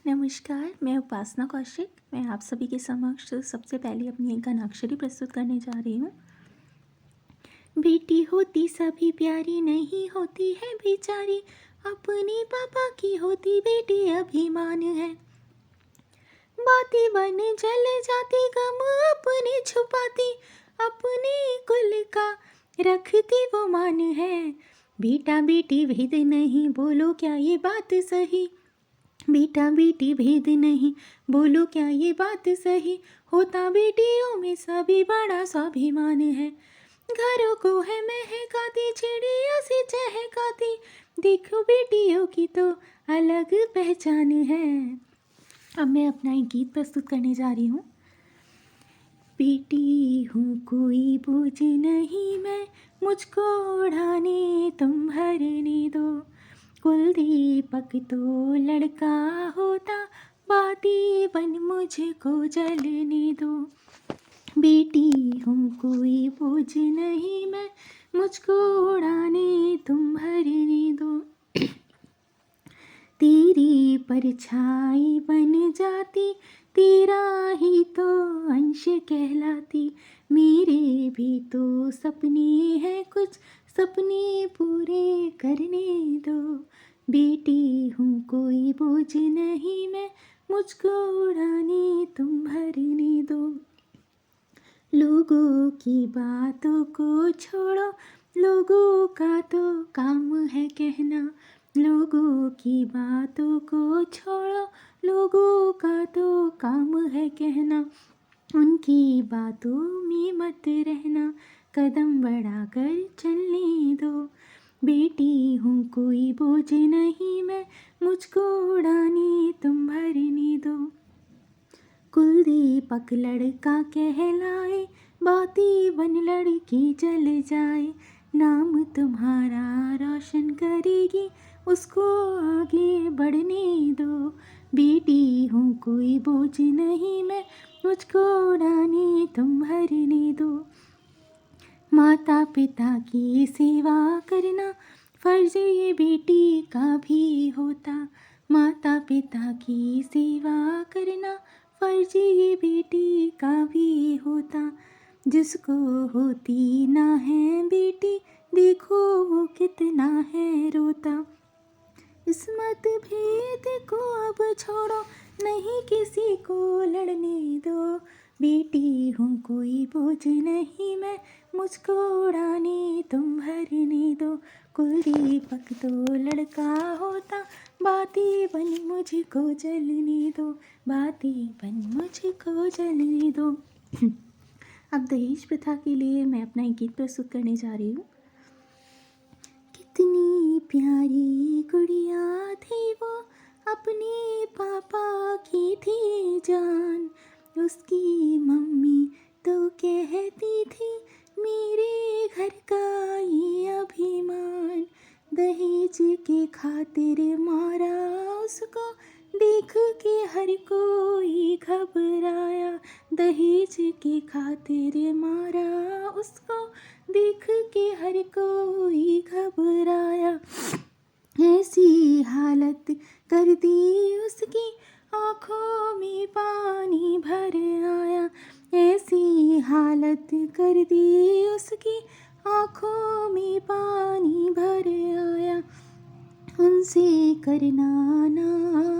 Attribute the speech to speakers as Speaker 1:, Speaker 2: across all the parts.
Speaker 1: नमस्कार, मैं उपासना कौशिक। मैं आप सभी के समक्ष सबसे पहले अपनी एक अनाक्षरी प्रस्तुत करने जा रही हूँ। बेटी होती सभी प्यारी नहीं होती है बेचारी, अपने पापा की होती बेटी अभिमान है। बाती बन जल जाती गम अपने छुपाती, अपने कुल का रखती वो मान है। बेटा बेटी भेद नहीं, बोलो क्या ये बात सही। बेटा बेटी भेद नहीं, बोलो क्या ये बात सही। होता बेटियों में सभी बड़ा स्वाभिमान है। घरों को है महकाती चिड़िया सी चहकाती, देखो बेटियों की तो अलग पहचान है। अब मैं अपना एक गीत प्रस्तुत करने जा रही हूँ। बेटी हूँ कोई बोझ नहीं मैं, मुझको उड़ाने तुम भरने दो। कुलदीपक तो लड़का होता, बाती बन मुझको जलने दो। बेटी हूँ कोई बोझ नहीं मैं, मुझको उड़ाने तुम भरने दो। तेरी परछाई बन जाती, तेरा ही तो अंश कहलाती। मेरे भी तो सपने हैं कुछ, सपने पूरे करने दो। बेटी हूँ कोई बोझ नहीं मैं, मुझको उड़ाने तुम भरने दो। लोगों की बातों को छोड़ो, लोगों का तो काम है कहना। लोगों की बातों को छोड़ो, लोगों का तो काम है कहना। उनकी बातों में मत रहना, कदम बढ़ाकर चलने दो। बेटी हूँ कोई बोझ नहीं मैं, मुझको उड़ाने तुम भरने दो। कुलदीपक लड़का कहलाए, बाती बन लड़की जल जाए। नाम तुम्हारा रोशन करेगी, उसको आगे बढ़ने दो। बेटी हूँ कोई बोझ नहीं मैं, मुझको उड़ाने तुम भरने दो। माता पिता की सेवा करना फर्ज ये बेटी का भी होता। माता पिता की सेवा करना फर्ज ये बेटी का भी होता। जिसको होती ना है बेटी, देखो वो कितना है रोता। इस मतभेद को अब छोड़ो, नहीं किसी को लड़ने दो। बेटी हूँ कोई बोझ नहीं मैं, मुझको उड़ाने तुम भरने दो। कुलदीपक तो लड़का होता, बाती बन मुझको जलने दो। बाती बन मुझको जलने दो। अब दहेज प्रथा के लिए मैं अपना एक गीत प्रस्तुत करने जा रही हूँ। कितनी प्यारी गुड़िया थी वो, अपने पापा की थी जान। उसकी मम्मी तो कहती थी, मेरे घर का ये अभिमान। दहेज के खातिर मारा उसको, देख के हर कोई घबराया। दहेज के खातिर मारा उसको, देख के हर कोई घबराया। ऐसी हालत कर दी उसकी, आँखों में पानी भर आया। ऐसी हालत कर दी उसकी, आँखों में पानी भर आया। उनसे करना ना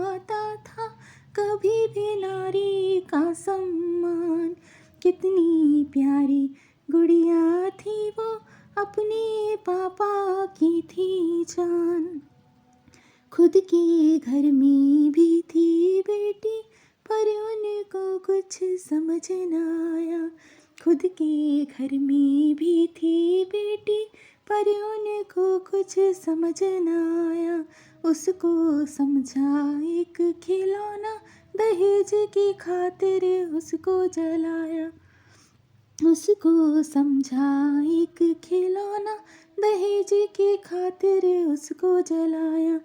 Speaker 1: आता था कभी भी नारी का सम्मान। कितनी प्यारी गुड़िया थी वो, अपने पापा की थी जान। खुद के घर में भी थी बेटी, पर उनको कुछ समझ न आया। खुद के घर में भी थी बेटी, पर उनको कुछ समझ न आया। उसको समझा एक खिलौना, दहेज की खातिर उसको जलाया। उसको समझा एक खिलौना, दहेज की खातिर उसको जलाया।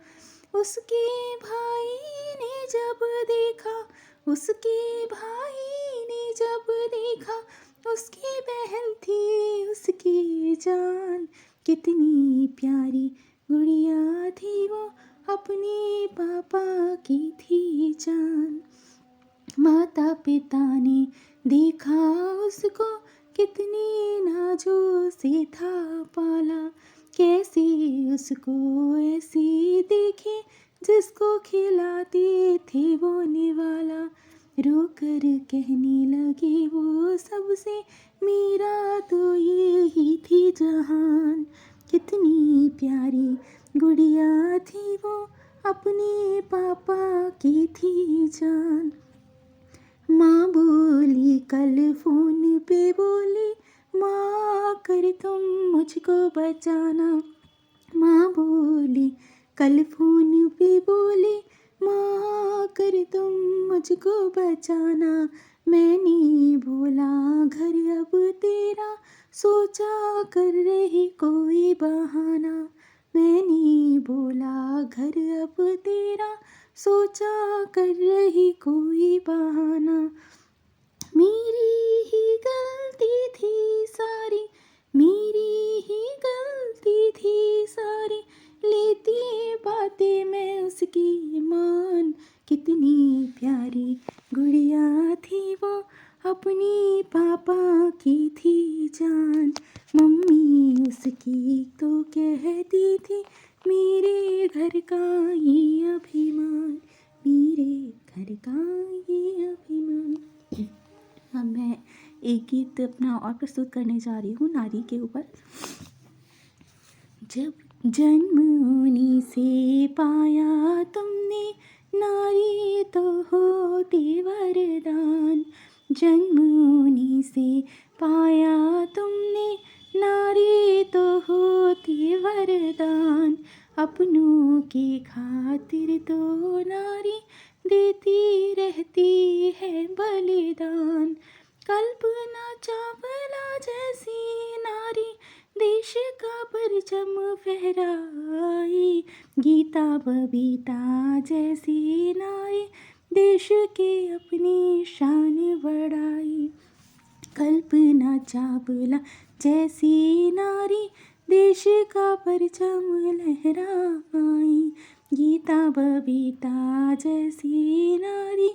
Speaker 1: उसके भाई ने जब देखा, उसके भाई ने जब देखा, उसकी बहन थी उसकी जान। कितनी प्यारी गुड़िया थी वो, अपने पापा की थी पहचान। माता पिता ने देखा उसको, कितनी नाजों से था पाला। कैसे उसको ऐसी देखे, जिसको खिलाते थे वो निवाला। रोकर कहने लगे वो सबसे, मेरा तो ये ही थी जहान। कितनी प्यारी गुड़िया थी वो, अपने पापा की थी जान। माँ बोली कल फ़ोन पे बोली, माँ कर तुम मुझको बचाना। माँ बोली कल फ़ोन पे बोली, माँ कर तुम मुझको बचाना। मैंने बोला घर अब तेरा, सोचा कर रही कोई बहाना। मैंने बोला घर अब तेरा, सोचा कर रही कोई बहाना। मेरी ही गलती थी सारी, मेरी ही गलती थी सारी, लेती बातें मैं उसकी मान। कितनी प्यारी गुड़िया थी वो, अपनी पापा की थी जान। मम्मी उसकी तो कहती थी, मेरे घर का ये अभिमान, मेरे घर का ये अभिमान। अब मैं एक गीत अपना और प्रस्तुत करने जा रही हूँ नारी के ऊपर। जब जन्म उन्हीं से पाया तुमने, नारी तो होती वरदान। जन्म उन्हीं से पाया तुमने, नारी तो होती वरदान। अपनों की खातिर तो नारी देती रहती है बलिदान। कल्पना चावला जैसी नारी, देश का परचम फहराई। गीता बबीता जैसी नारी, देश के अपनी शान बढ़ाई। कल्पना चावला जैसी नारी, देश का परचम लहराई। गीता बबीता जैसी नारी,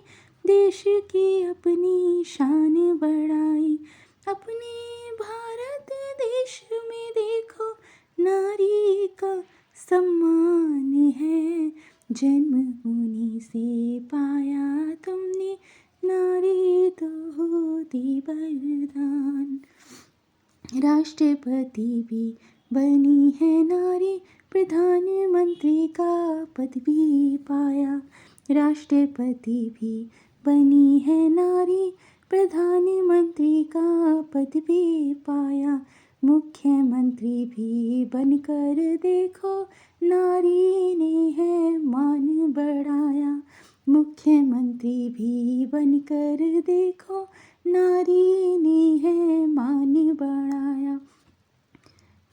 Speaker 1: देश की अपनी शान बढ़ाई। अपने भारत देश में देखो, नारी का सम्मान है। जन्म उन्हीं से पाया तुमने, नारी तो होती वरदान। राष्ट्रपति भी बनी है नारी, प्रधानमंत्री का पद भी पाया। राष्ट्रपति भी बनी है नारी, प्रधानमंत्री का पद भी पाया। मुख्यमंत्री भी बनकर देखो, नारी ने है मान बढ़ाया। मुख्यमंत्री भी बनकर देखो, नारी ने है मान बढ़ाया।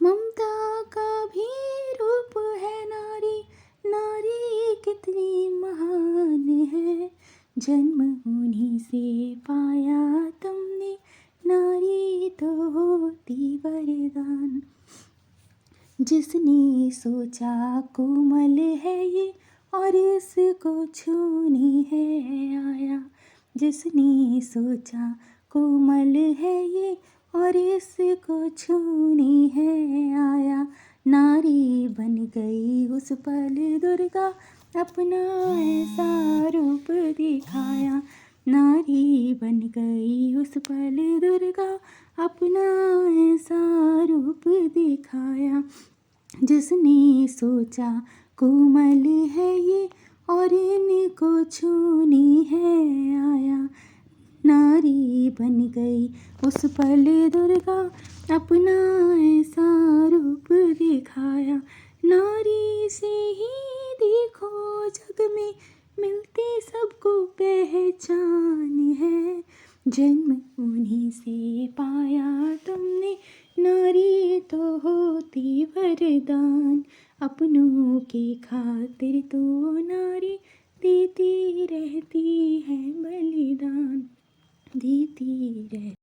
Speaker 1: ममता का भी रूप है नारी, नारी कितनी महान है। जन्म उन्हीं से पाया तुमने, नारी तो होती वरदान। जिसने सोचा कोमल है ये, और इसको छूने है आया। जिसने सोचा कोमल है ये, और इसको छूने है आया। नारी बन गई उस पल दुर्गा, अपना ऐसा रूप दिखाया। नारी बन गई उस पल दुर्गा, अपना ऐसा रूप दिखाया। जिसने सोचा कोमल है ये, और इनको छूने है आया। नारी बन गई उस पल दुर्गा, अपना ऐसा रूप दिखाया। नारी से ही देखो जग में, मिलती सबको पहचान है। जन्म उन्हीं से पाया तुमने, नारी तो होती वरदान। अपनों की खातिर तो नारी देती रहती है बलिदान, देती रहती